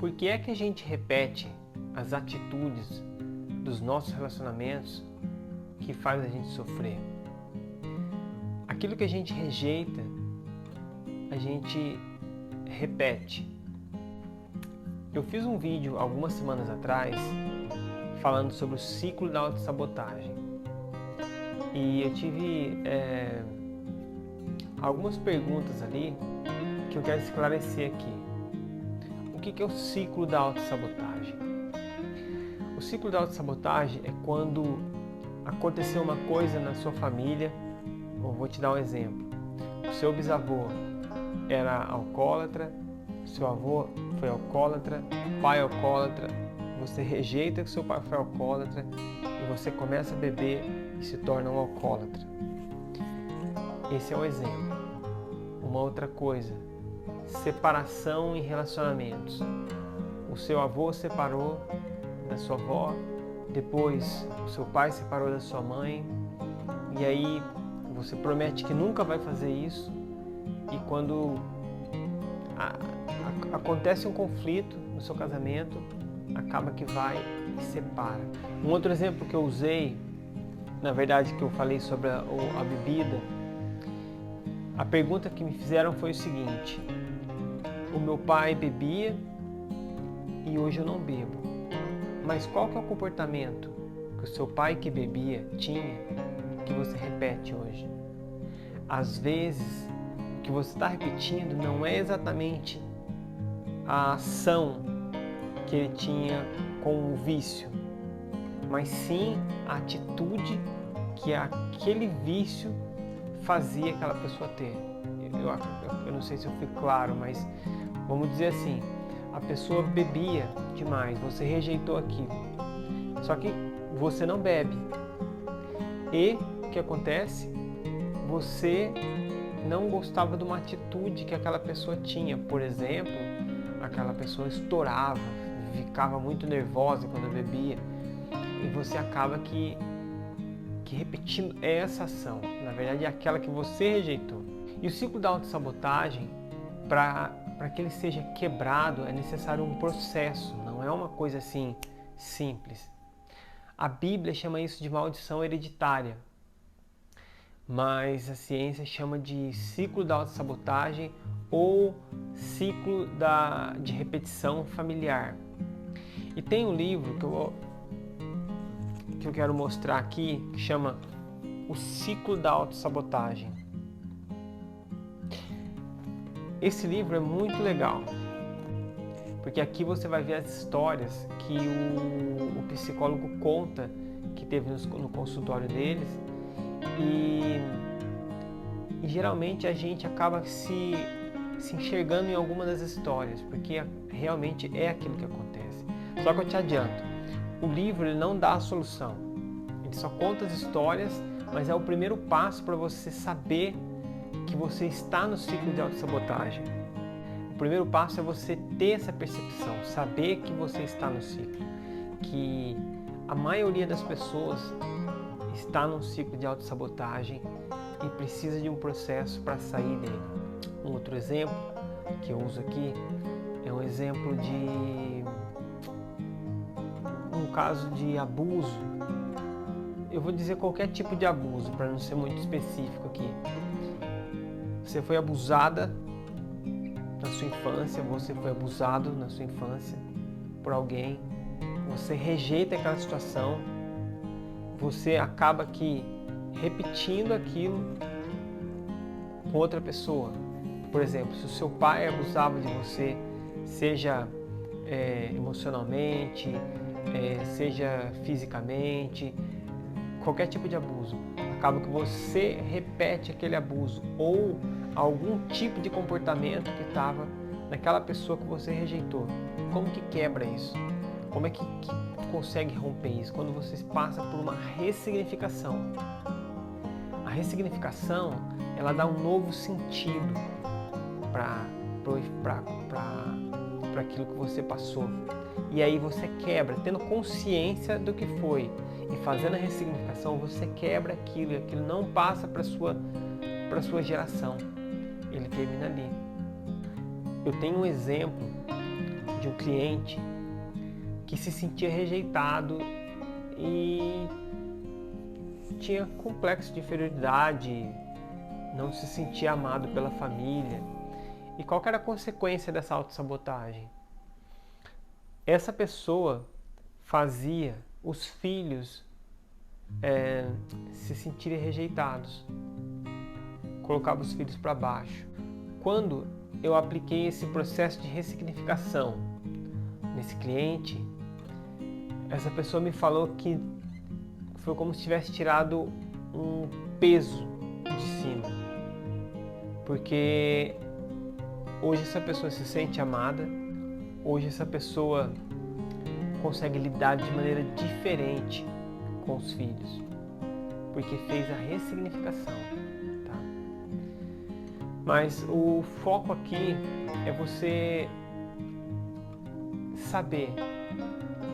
Por que é que a gente repete as atitudes dos nossos relacionamentos que faz a gente sofrer? Aquilo que a gente rejeita, a gente repete. Eu fiz um vídeo algumas semanas atrás falando sobre o ciclo da autossabotagem. E eu tive algumas perguntas ali que eu quero esclarecer aqui. O que é o ciclo da autossabotagem? O ciclo da autossabotagem é quando aconteceu uma coisa na sua família. Eu vou te dar um exemplo. O seu bisavô era alcoólatra, seu avô foi alcoólatra, pai alcoólatra, você rejeita que seu pai foi alcoólatra e você começa a beber e se torna um alcoólatra. Esse é um exemplo. Uma outra coisa, separação em relacionamentos. O seu avô separou da sua avó, depois o seu pai separou da sua mãe, e aí você promete que nunca vai fazer isso, e quando acontece um conflito no seu casamento, acaba que vai e separa. Um outro exemplo que eu usei, na verdade que eu falei sobre a bebida, a pergunta que me fizeram foi o seguinte: o meu pai bebia e hoje eu não bebo, mas qual que é o comportamento que o seu pai que bebia tinha que você repete hoje? Às vezes, o que você está repetindo não é exatamente a ação que ele tinha com o vício, mas sim a atitude que aquele vício fazia aquela pessoa ter. Eu não sei se eu fui claro, mas vamos dizer assim, a pessoa bebia demais, você rejeitou aquilo, só que você não bebe. E o que acontece? Você não gostava de uma atitude que aquela pessoa tinha. Por exemplo, aquela pessoa estourava, ficava muito nervosa quando bebia, e você acaba que repetindo essa ação. Na verdade é aquela que você rejeitou. E o ciclo da autossabotagem, para que ele seja quebrado, é necessário um processo, não é uma coisa assim simples. A Bíblia chama isso de maldição hereditária, mas a ciência chama de ciclo da autossabotagem ou ciclo de repetição familiar. E tem um livro que eu quero mostrar aqui, que chama O Ciclo da Autossabotagem. Esse livro é muito legal, porque aqui você vai ver as histórias que o psicólogo conta que teve no consultório deles, e geralmente a gente acaba se enxergando em alguma das histórias, porque realmente é aquilo que acontece. Só que eu te adianto, o livro ele não dá a solução, ele só conta as histórias, mas é o primeiro passo para você saber que você está no ciclo de autossabotagem. O primeiro passo é você ter essa percepção, saber que você está no ciclo, que a maioria das pessoas está num ciclo de autossabotagem e precisa de um processo para sair dele. Um outro exemplo que eu uso aqui é um exemplo de um caso de abuso. Eu vou dizer qualquer tipo de abuso, para não ser muito específico aqui. Você foi abusada na sua infância, você foi abusado na sua infância por alguém, você rejeita aquela situação, você acaba aqui repetindo aquilo com outra pessoa. Por exemplo, se o seu pai abusava de você, seja emocionalmente, seja fisicamente, qualquer tipo de abuso, acaba que você repete aquele abuso ou algum tipo de comportamento que estava naquela pessoa que você rejeitou. Como que quebra isso? Como é que consegue romper isso? Quando você passa por uma ressignificação. A ressignificação, ela dá um novo sentido para aquilo que você passou. E aí você quebra, tendo consciência do que foi. E fazendo a ressignificação, você quebra aquilo, e aquilo não passa para a sua geração. Ele termina ali. Eu tenho um exemplo de um cliente que se sentia rejeitado e tinha complexo de inferioridade, não se sentia amado pela família. E qual que era a consequência dessa autossabotagem? Essa pessoa fazia os filhos se sentirem rejeitados, colocava os filhos para baixo. Quando eu apliquei esse processo de ressignificação nesse cliente, essa pessoa me falou que foi como se tivesse tirado um peso de cima, porque hoje essa pessoa se sente amada, hoje essa pessoa consegue lidar de maneira diferente com os filhos, porque fez a ressignificação, tá? Mas o foco aqui é você saber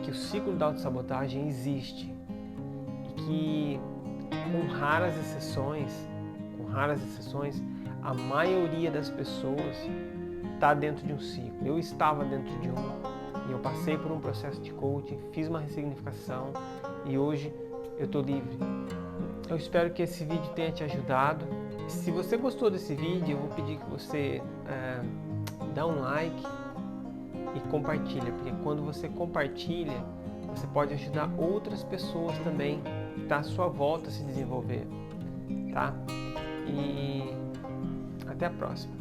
que o ciclo da autossabotagem existe e que, com raras exceções, a maioria das pessoas está dentro de um ciclo. Eu estava dentro de um, e eu passei por um processo de coaching, fiz uma ressignificação e hoje eu estou livre. Eu espero que esse vídeo tenha te ajudado. Se você gostou desse vídeo, eu vou pedir que você dá um like e compartilha, porque quando você compartilha, você pode ajudar outras pessoas também que estão à sua volta a se desenvolver, tá? E até a próxima.